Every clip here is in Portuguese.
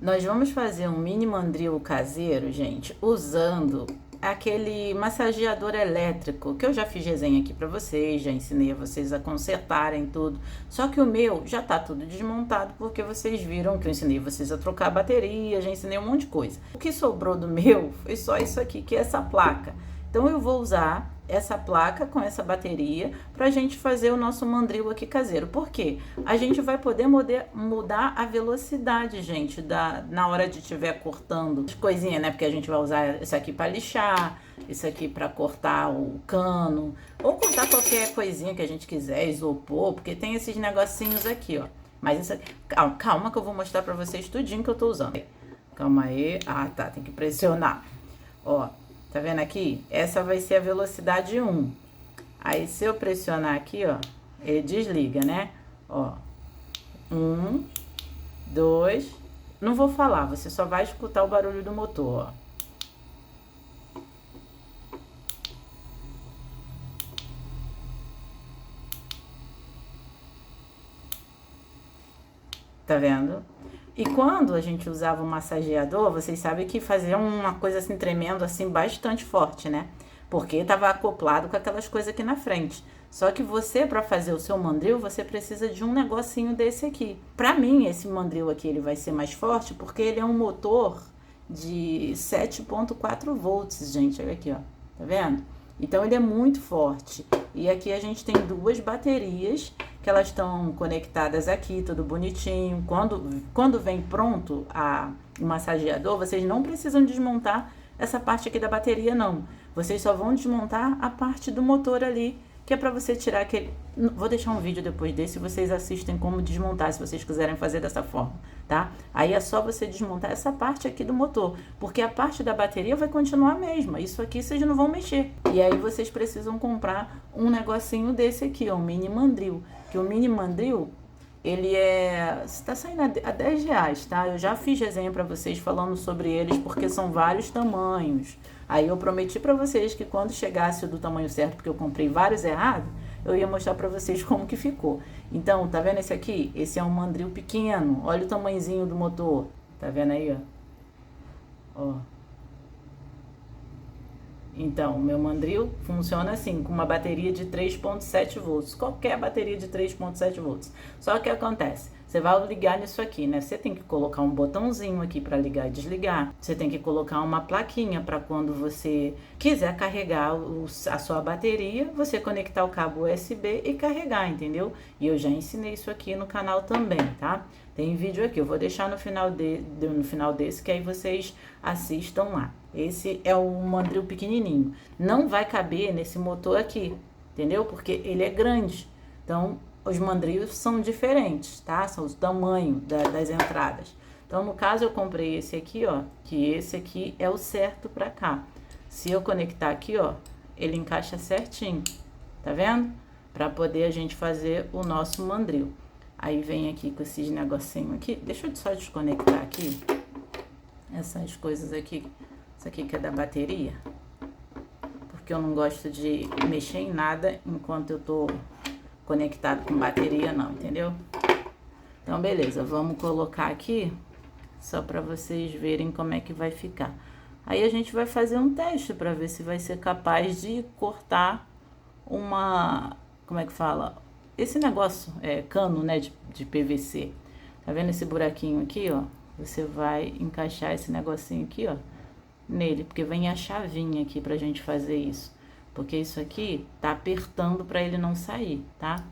Nós vamos fazer um mini mandril caseiro, gente, usando aquele massageador elétrico que eu já fiz resenha aqui pra vocês, já ensinei a vocês a consertarem tudo. Só que o meu já tá tudo desmontado porque vocês viram que eu ensinei vocês a trocar a bateria, já ensinei um monte de coisa. O que sobrou do meu foi só isso aqui, que é essa placa. Então eu vou usar essa placa com essa bateria pra gente fazer o nosso mandril aqui caseiro. Por quê? A gente vai poder mudar a velocidade, gente, na hora de estiver cortando as coisinhas, né? Porque a gente vai usar isso aqui para lixar, isso aqui para cortar o cano, ou cortar qualquer coisinha que a gente quiser, isopor, porque tem esses negocinhos aqui, ó. Mas isso aqui, calma que eu vou mostrar pra vocês tudinho que eu tô usando. Calma aí. Ah, tá, tem que pressionar. Ó, tá vendo aqui? Essa vai ser a velocidade 1. Aí, se eu pressionar aqui, ó, ele desliga, né? Ó, 1, 2... Não vou falar, você só vai escutar o barulho do motor, ó. Tá vendo? E quando a gente usava o massageador, vocês sabem que fazia uma coisa assim tremendo, assim, bastante forte, né? Porque estava acoplado com aquelas coisas aqui na frente. Só que você, para fazer o seu mandril, você precisa de um negocinho desse aqui. Para mim, esse mandril aqui, ele vai ser mais forte porque ele é um motor de 7,4 volts, gente. Olha aqui, ó. Tá vendo? Então, ele é muito forte. E aqui a gente tem duas baterias que elas estão conectadas aqui, tudo bonitinho. Quando vem pronto o massageador, vocês não precisam desmontar essa parte aqui da bateria, não. Vocês só vão desmontar a parte do motor ali, que é para você tirar aquele... Vou deixar um vídeo depois desse e vocês assistem como desmontar, se vocês quiserem fazer dessa forma, tá? Aí é só você desmontar essa parte aqui do motor, porque a parte da bateria vai continuar a mesma. Isso aqui vocês não vão mexer. E aí vocês precisam comprar um negocinho desse aqui, ó, um mini mandril. Que o mini mandril, ele está saindo a 10 reais, tá? Eu já fiz resenha para vocês falando sobre eles, porque são vários tamanhos. Aí eu prometi para vocês que quando chegasse o do tamanho certo, porque eu comprei vários errados, eu ia mostrar para vocês como que ficou. Então, tá vendo esse aqui? Esse é um mandril pequeno. Olha o tamanhozinho do motor. Tá vendo aí, ó? Ó. Então, o meu mandril funciona assim, com uma bateria de 3,7 volts. Qualquer bateria de 3,7 volts. Só que acontece, você vai ligar nisso aqui, né? Você tem que colocar um botãozinho aqui para ligar e desligar. Você tem que colocar uma plaquinha para quando você quiser carregar a sua bateria, você conectar o cabo USB e carregar, entendeu? E eu já ensinei isso aqui no canal também, tá? Tem vídeo aqui, eu vou deixar no final desse, que aí vocês assistam lá. Esse é o mandril pequenininho. Não vai caber nesse motor aqui, entendeu? Porque ele é grande. Então, os mandrios são diferentes, tá? São o tamanho das entradas. Então, no caso, eu comprei esse aqui, ó. Que esse aqui é o certo pra cá. Se eu conectar aqui, ó, ele encaixa certinho. Tá vendo? Pra poder a gente fazer o nosso mandril. Aí vem aqui com esses negocinhos aqui. Deixa eu só desconectar aqui. Essas coisas aqui. Isso aqui que é da bateria. Porque eu não gosto de mexer em nada enquanto eu tô conectado com bateria não, entendeu? Então, beleza. Vamos colocar aqui. Só pra vocês verem como é que vai ficar. Aí a gente vai fazer um teste pra ver se vai ser capaz de cortar uma... Como é que fala? Esse negócio, cano, né, de PVC. Tá vendo esse buraquinho aqui, ó? Você vai encaixar esse negocinho aqui, ó, nele, porque vem a chavinha aqui pra gente fazer isso. Porque isso aqui tá apertando pra ele não sair, tá?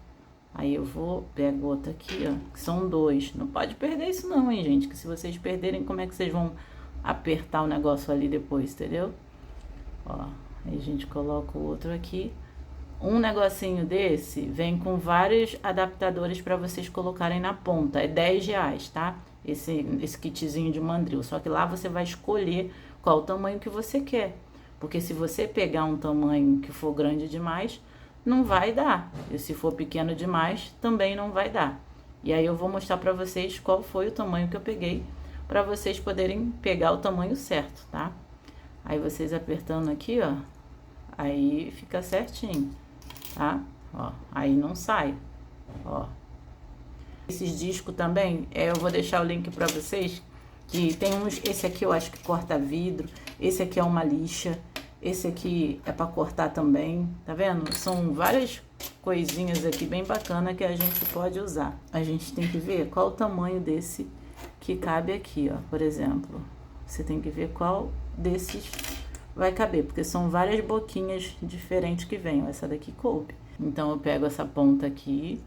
Aí eu vou, pego outro aqui, ó, que são dois. Não pode perder isso não, hein, gente? Que se vocês perderem, como é que vocês vão apertar o negócio ali depois, entendeu? Ó, aí a gente coloca o outro aqui. Um negocinho desse vem com vários adaptadores para vocês colocarem na ponta. É 10 reais, tá? Esse kitzinho de mandril. Só que lá você vai escolher qual o tamanho que você quer. Porque se você pegar um tamanho que for grande demais, não vai dar. E se for pequeno demais, também não vai dar. E aí eu vou mostrar para vocês qual foi o tamanho que eu peguei, para vocês poderem pegar o tamanho certo, tá? Aí vocês apertando aqui, ó, aí fica certinho. Tá? Ó, aí não sai, ó. Esses discos também, eu vou deixar o link pra vocês, Que tem uns, esse aqui eu acho que corta vidro, esse aqui é uma lixa, esse aqui é para cortar também, tá vendo? São várias coisinhas aqui bem bacana que a gente pode usar. A gente tem que ver qual o tamanho desse que cabe aqui, ó, por exemplo. Você tem que ver qual desses vai caber, porque são várias boquinhas diferentes que vêm. Essa daqui coube. Então eu pego essa ponta aqui,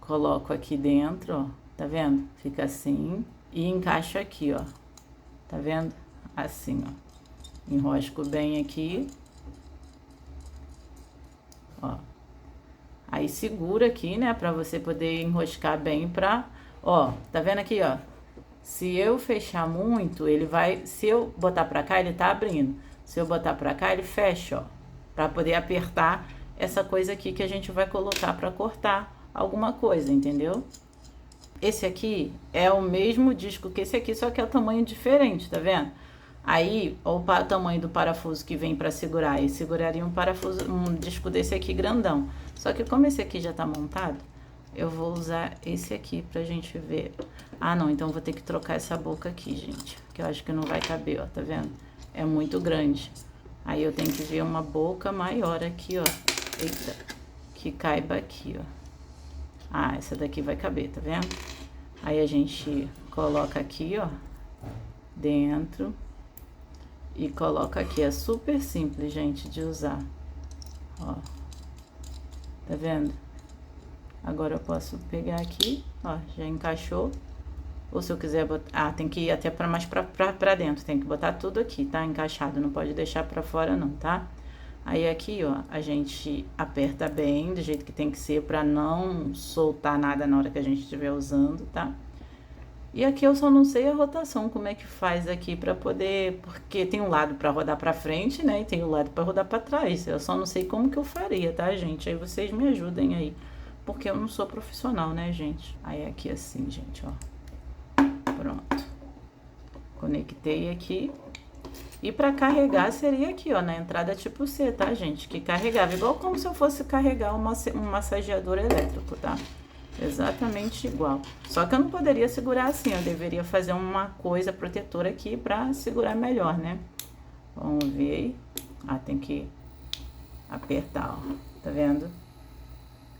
coloco aqui dentro, ó, tá vendo? Fica assim e encaixo aqui, ó. Tá vendo? Assim, ó. Enrosco bem aqui. Ó. Aí segura aqui, né, pra você poder enroscar bem pra... Ó, tá vendo aqui, ó? Se eu fechar muito, ele vai... Se eu botar pra cá, ele tá abrindo. Se eu botar pra cá, ele fecha, ó. Pra poder apertar essa coisa aqui que a gente vai colocar pra cortar alguma coisa, entendeu? Esse aqui é o mesmo disco que esse aqui, só que é o tamanho diferente, tá vendo? Aí, o tamanho do parafuso que vem pra segurar, e seguraria um parafuso, um disco desse aqui grandão. Só que como esse aqui já tá montado, eu vou usar esse aqui pra gente ver. Ah, não, então eu vou ter que trocar essa boca aqui, gente, que eu acho que não vai caber, ó, tá vendo? É muito grande. Aí eu tenho que ver uma boca maior aqui, ó. Eita, que caiba aqui, ó. Ah, essa daqui vai caber, tá vendo? Aí a gente coloca aqui, ó, dentro. E coloca aqui. É super simples, gente, de usar. Ó. Tá vendo? Agora eu posso pegar aqui, ó, já encaixou. Ou se eu quiser botar... Ah, tem que ir até mais pra dentro. Tem que botar tudo aqui, tá? Encaixado. Não pode deixar pra fora, não, tá? Aí aqui, ó, a gente aperta bem, do jeito que tem que ser, pra não soltar nada na hora que a gente estiver usando, tá? E aqui eu só não sei a rotação, como é que faz aqui pra poder... Porque tem um lado pra rodar pra frente, né? E tem o lado pra rodar pra trás. Eu só não sei como que eu faria, tá, gente? Aí vocês me ajudem aí. Porque eu não sou profissional, né, gente? Aí aqui assim, gente, ó. Pronto. Conectei aqui. E para carregar seria aqui, ó, na entrada tipo C, tá, gente? Que carregava, igual como se eu fosse carregar um massageador elétrico, tá? Exatamente igual. Só que eu não poderia segurar assim, eu deveria fazer uma coisa protetora aqui pra segurar melhor, né? Vamos ver aí. Ah, tem que apertar, ó. Tá vendo?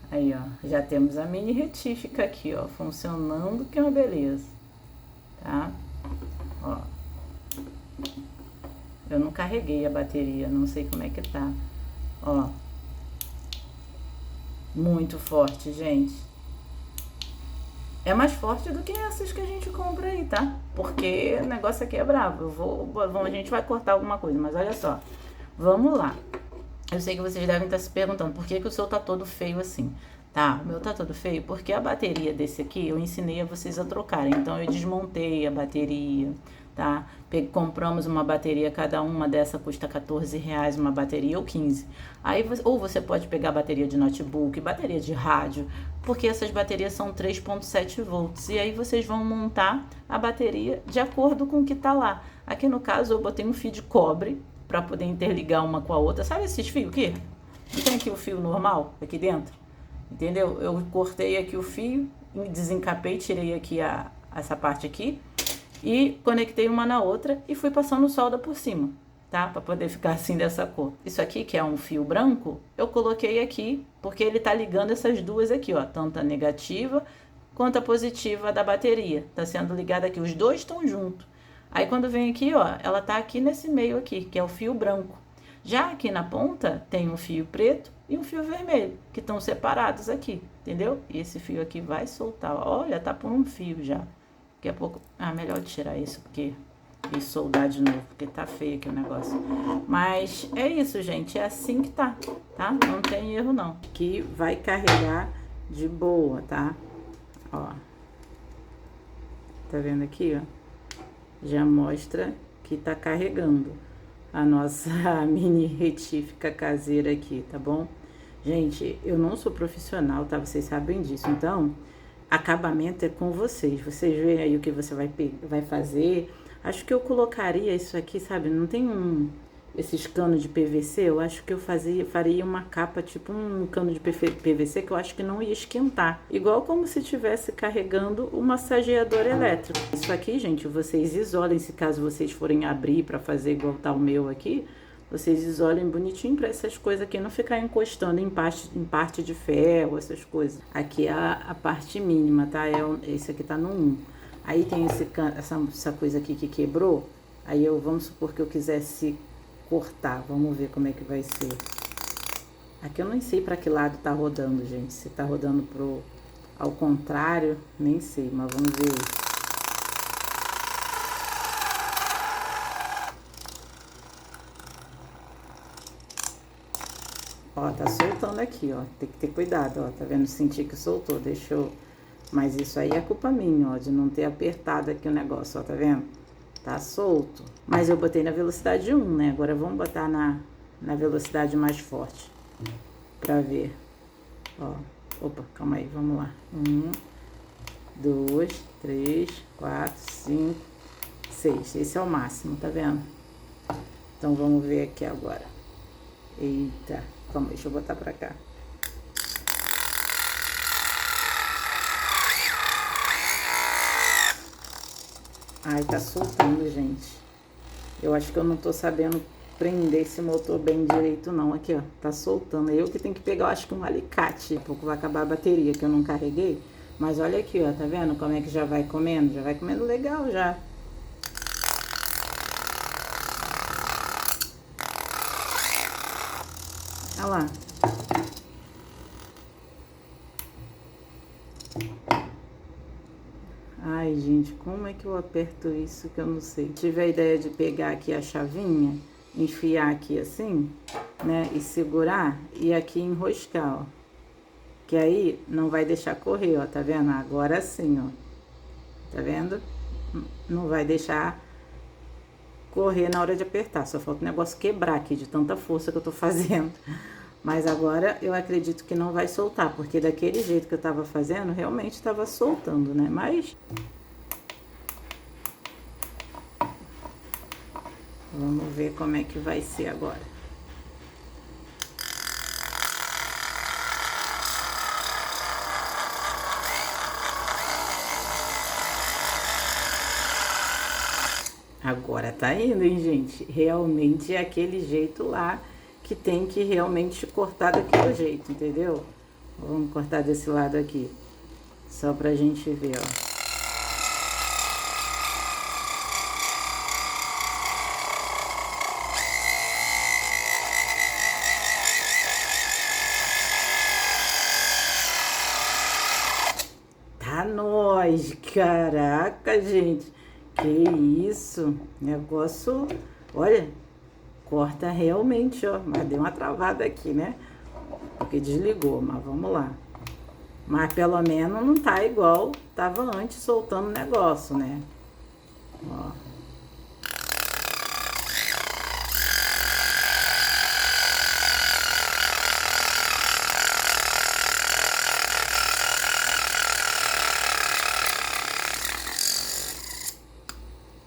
Aí, ó, já temos a mini retífica aqui, ó, funcionando, que é uma beleza. Tá? Ó. Eu não carreguei a bateria, não sei como é que tá. Ó. Muito forte, gente. É mais forte do que essas que a gente compra aí, tá? Porque o negócio aqui é bravo. A gente vai cortar alguma coisa, mas olha só. Vamos lá. Eu sei que vocês devem estar se perguntando por que o seu tá todo feio assim. Tá, o meu tá todo feio porque a bateria desse aqui eu ensinei a vocês a trocarem. Então eu desmontei a bateria, tá? Compramos uma bateria, cada uma dessa custa R$14, uma bateria ou 15. Aí, ou você pode pegar bateria de notebook, bateria de rádio, porque essas baterias são 3.7 volts. E aí vocês vão montar a bateria de acordo com o que tá lá. Aqui no caso eu botei um fio de cobre para poder interligar uma com a outra. Sabe esses fios aqui? Não tem aqui o fio normal aqui dentro? Entendeu? Eu cortei aqui o fio, desencapei, tirei aqui essa parte aqui e conectei uma na outra e fui passando solda por cima, tá? Pra poder ficar assim dessa cor. Isso aqui, que é um fio branco, eu coloquei aqui porque ele tá ligando essas duas aqui, ó, tanto a negativa quanto a positiva da bateria. Tá sendo ligada aqui, os dois estão juntos. Aí quando vem aqui, ó, ela tá aqui nesse meio aqui, que é o fio branco. Já aqui na ponta tem um fio preto e um fio vermelho, que estão separados aqui, entendeu? E esse fio aqui vai soltar, olha, tá por um fio já. Daqui a pouco, melhor tirar isso, porque e soldar de novo, porque tá feio aqui o negócio. Mas é isso, gente, é assim que tá? Não tem erro não. Aqui vai carregar de boa, tá? Ó. Tá vendo aqui, ó? Já mostra que tá carregando a nossa mini retífica caseira aqui, tá bom? Gente, eu não sou profissional, tá? Vocês sabem disso. Então, acabamento é com vocês. Vocês veem aí o que você vai fazer. Acho que eu colocaria isso aqui, sabe? Não tem esses canos de PVC, eu acho que eu faria uma capa, tipo um cano de PVC, que eu acho que não ia esquentar. Igual como se estivesse carregando o massageador elétrico. Isso aqui, gente, vocês isolem, se caso vocês forem abrir para fazer igual tá o meu aqui, vocês isolem bonitinho para essas coisas aqui não ficar encostando em parte de ferro, essas coisas. Aqui é a parte mínima, tá? Esse aqui tá no 1. Aí tem essa coisa aqui que quebrou. Aí vamos supor que eu quisesse cortar. Vamos ver como é que vai ser. Aqui eu nem sei para que lado tá rodando, gente. Se tá rodando ao contrário, nem sei, mas vamos ver. Ó, tá soltando aqui, ó. Tem que ter cuidado, ó. Tá vendo? Senti que soltou. Deixa eu... Mas isso aí é culpa minha, ó. De não ter apertado aqui o negócio, ó. Tá vendo? Tá solto. Mas eu botei na velocidade 1, né? Agora vamos botar na velocidade mais forte. Pra ver. Ó. Opa, calma aí. Vamos lá. 1, 2, 3, 4, 5, 6. Esse é o máximo, tá vendo? Então vamos ver aqui agora. Eita. Calma, deixa eu botar pra cá. Ai, tá soltando, gente. Eu acho que eu não tô sabendo prender esse motor bem direito, não. Aqui, ó, tá soltando. Eu que tenho que pegar, eu acho que um alicate, porque vai acabar a bateria, que eu não carreguei. Mas olha aqui, ó, tá vendo como é que já vai comendo? Já vai comendo legal, já. Olha lá. Ai, gente, como é que eu aperto isso que eu não sei? Tive a ideia de pegar aqui a chavinha, enfiar aqui assim, né? E segurar e aqui enroscar, ó. Que aí não vai deixar correr, ó, tá vendo? Agora sim, ó. Tá vendo? Não vai deixar correr na hora de apertar. Só falta o negócio quebrar aqui de tanta força que eu tô fazendo. Mas agora eu acredito que não vai soltar, porque daquele jeito que eu tava fazendo, realmente tava soltando, né? Mas vamos ver como é que vai ser agora. Agora tá indo, hein, gente? Realmente é aquele jeito lá que tem que realmente cortar daquele jeito, entendeu? Vamos cortar desse lado aqui, só pra gente ver, ó. Tá nóis, caraca, gente, que isso, negócio, olha... Corta realmente, ó, mas deu uma travada aqui, né? Porque desligou, mas vamos lá. Mas pelo menos não tá igual tava antes soltando o negócio, né? Ó.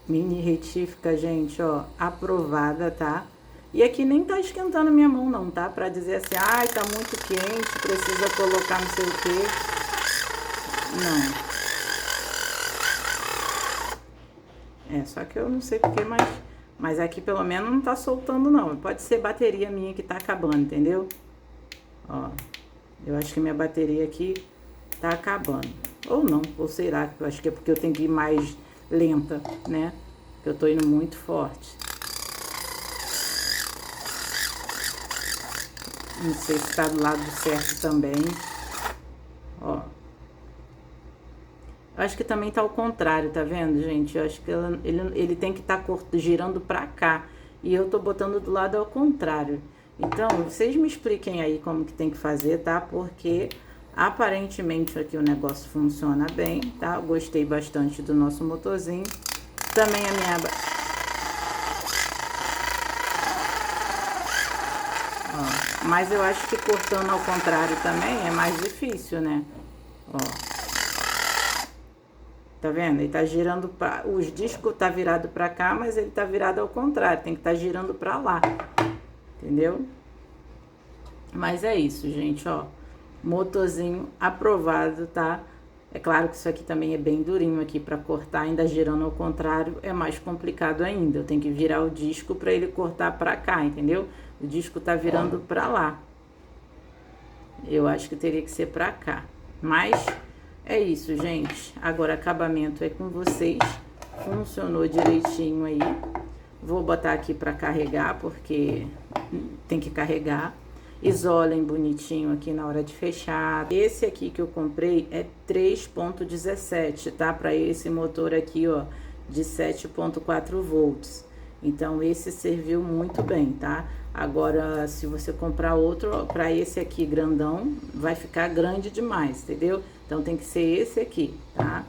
Mini retífica, gente, ó, aprovada, tá? E aqui nem tá esquentando a minha mão, não, tá? Pra dizer assim, ai, tá muito quente, precisa colocar não sei o quê. Não. É, só que eu não sei porquê, mas aqui pelo menos não tá soltando, não. Pode ser bateria minha que tá acabando, entendeu? Ó, eu acho que minha bateria aqui tá acabando. Ou não, ou será? Eu acho que é porque eu tenho que ir mais lenta, né? Que eu tô indo muito forte. Não sei se tá do lado certo também. Ó. Acho que também tá ao contrário, tá vendo, gente? Eu acho que ele tem que estar girando pra cá. E eu tô botando do lado ao contrário. Então, vocês me expliquem aí como que tem que fazer, tá? Porque aparentemente aqui o negócio funciona bem, tá? Eu gostei bastante do nosso motorzinho. Também a minha... Ó, mas eu acho que cortando ao contrário também é mais difícil, né? Ó. Tá vendo? Ele tá girando para os discos tá virado para cá, mas ele tá virado ao contrário, tem que estar girando para lá. Entendeu? Mas é isso, gente, ó. Motorzinho aprovado, tá? É claro que isso aqui também é bem durinho aqui para cortar, ainda girando ao contrário, é mais complicado ainda. Eu tenho que virar o disco para ele cortar para cá, entendeu? O disco tá virando para lá. Eu acho que teria que ser para cá. Mas é isso, gente. Agora acabamento é com vocês. Funcionou direitinho aí. Vou botar aqui para carregar, porque tem que carregar. Isolem bonitinho aqui na hora de fechar. Esse aqui que eu comprei é 3.17, tá? Para esse motor aqui, ó, de 7.4 volts. Então, esse serviu muito bem, tá? Agora, se você comprar outro, para esse aqui grandão, vai ficar grande demais, entendeu? Então, tem que ser esse aqui, tá?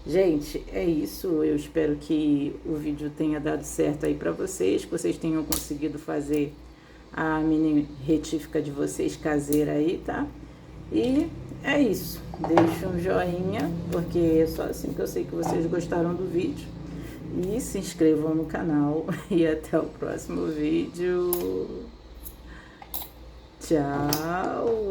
Gente, é isso. Eu espero que o vídeo tenha dado certo aí para vocês, que vocês tenham conseguido fazer a mini retífica de vocês caseira aí, tá? E é isso. Deixa um joinha, porque é só assim que eu sei que vocês gostaram do vídeo. E se inscrevam no canal. E até o próximo vídeo. Tchau!